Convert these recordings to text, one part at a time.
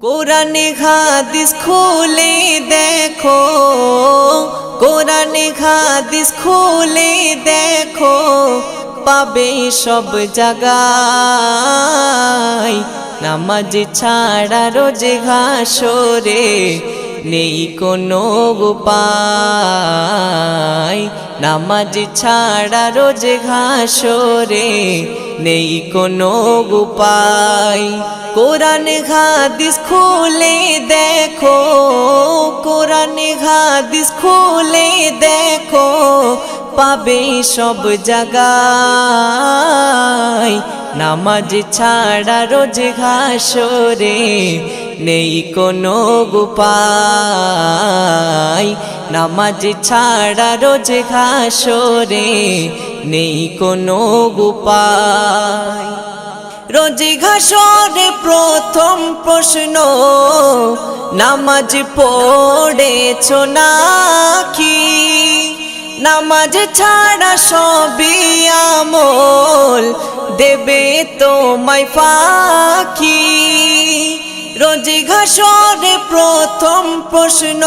কোরআনে হাদিস খুলে দেখো, কোরআনে হাদিস খুলে দেখো, পাবে সব জায়গায়। নামাজ ছাড়া রোজে হাসরে নেই কোনো উপায়। নামাজ ছাড়া রোজে হাসরে নেই কোনো উপায়। কোরআনে হাদিস খুলে দেখো, কোরআনে হাদিস খুলে দেখো, পাবে সব জায়গায়। নামাজ ছাড়া রোজ হাসরে নেই কোনো উপায়। নামাজ ছাড়া রোজ হাসরে নেই কোনো উপায়। রোজ হাসরে প্রথম প্রশ্ন, নামাজ পড়েছো নাকি? নামাজ ছাড়া সবই আমল দেবে তোমায় ফাঁকি। রোজ হাসরে প্রথম প্রশ্ন,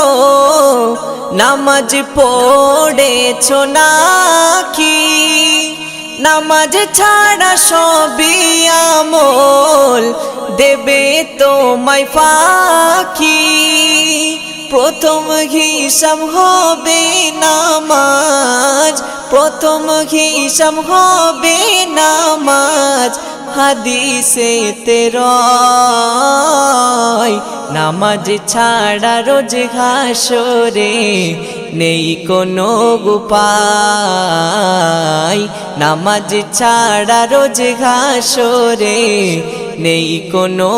নামাজ পড়েছো নাকি? নামাজ ছাড়া সবই আমল দেবে তোমায় ফাঁকি। প্রথম হিসাব হবে নামাজ, প্রথম হিসাব হবে নামাজ। হাদিসেতে রয় নামাজ ছাড়া রোজ হাসরে নেই কোনো উপায়। নামাজ ছাড়া রোজ হাসরে নেই কোনো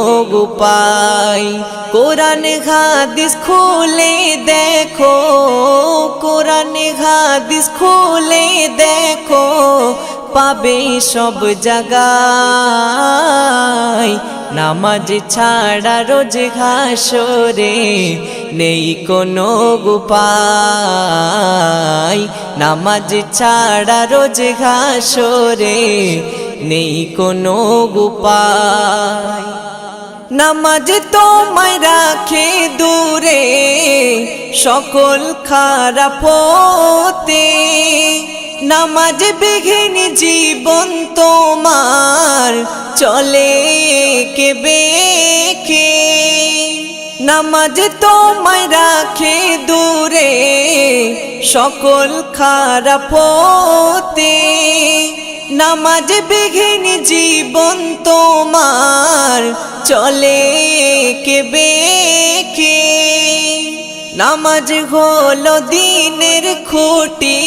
উপায়। কোরআনে হাদিস খুলে দেখো, কোরআনে হাদিস খুলে দেখো, পাবে সব জায়গায়। নামাজ ছাড়া রোজ হাসরে নেই কোনো উপায়। নামাজ ছাড়া রোজ হাসরে নেই কোনো উপায়। নামাজ তোমায় রাখে দূরে সকল খারাপ হতে। নামাজ বিঘিন জীবন তোমার চলে কে বেঁকে। নামাজ তোমায় রাখে দূরে সকল খারাপ হতে। নামাজ বিঘিন জীবন তোমার চলে কে বেঁকে। নামাজ হলো দিনের খুঁটি,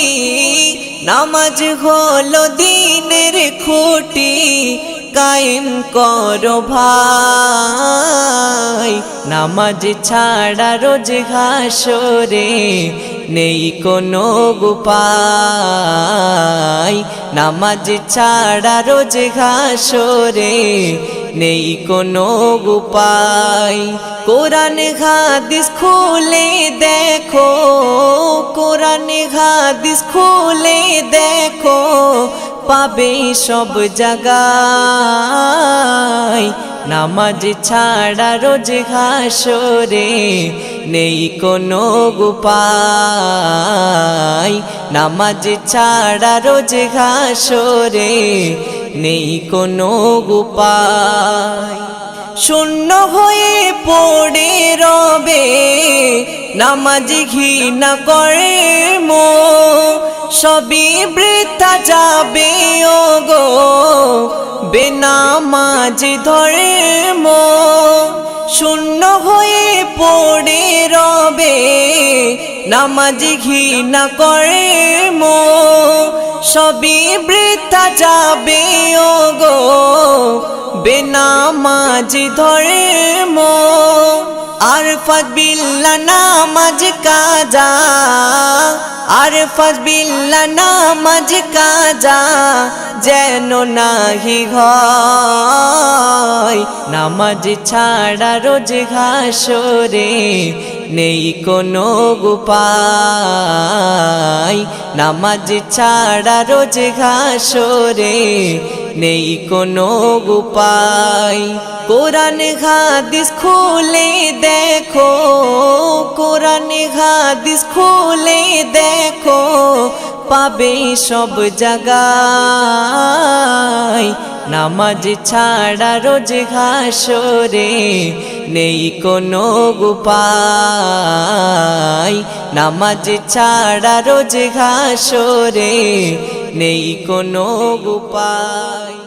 নামাজ হলো দিনের খুঁটি, কায়েম করো ভাই। নামাজ ছাড়া রোজ হাসরে নেই কোনো উপায়। নামাজ ছাড়া রোজ হাসরে নেই কোনো উপায়। কোরআনে হাদিস খুলে দেখো, কোরআনে হাদিস খুলে দেখো, পাবে সব জায়গায়। নামাজ ছাড়া রোজ হাসরে নেই কোনো উপায়। নামাজ ছাড়া রোজ হাসরে নেই কোনো উপায়। শূন্য হয়ে পড়ে রবে নামাজ ঘৃণা করে মো, সবই বৃথা যাবে ওগো বেনামাজ ধর্ম। শূন্য হয়ে পড়ে রবে নামাজ ঘৃণা করে মো, সবই বৃথা যাবে ওগো বেনামাজ ধর্ম। আরফাত বিল্লাহ নামাজ কাজা, আরফাত বিল্লাহ নামাজ কাজা, যেন নাহি হয়। নামাজ ছাড়া রোজ হাসরে নেই কোনো উপায়। নামাজ ছাড়া রোজ হাসরে নেই কোনো উপায়। কোরআন হাদিস খুলে দেখো, কোরআন হাদিস খুলে দেখো, পাবে সব জায়গায়। নামাজ ছাড়া রোজ হাসরে নেই কোনো উপায়, নামাজ ছাড়া রোজ হাসরে নেই কোনো উপায়।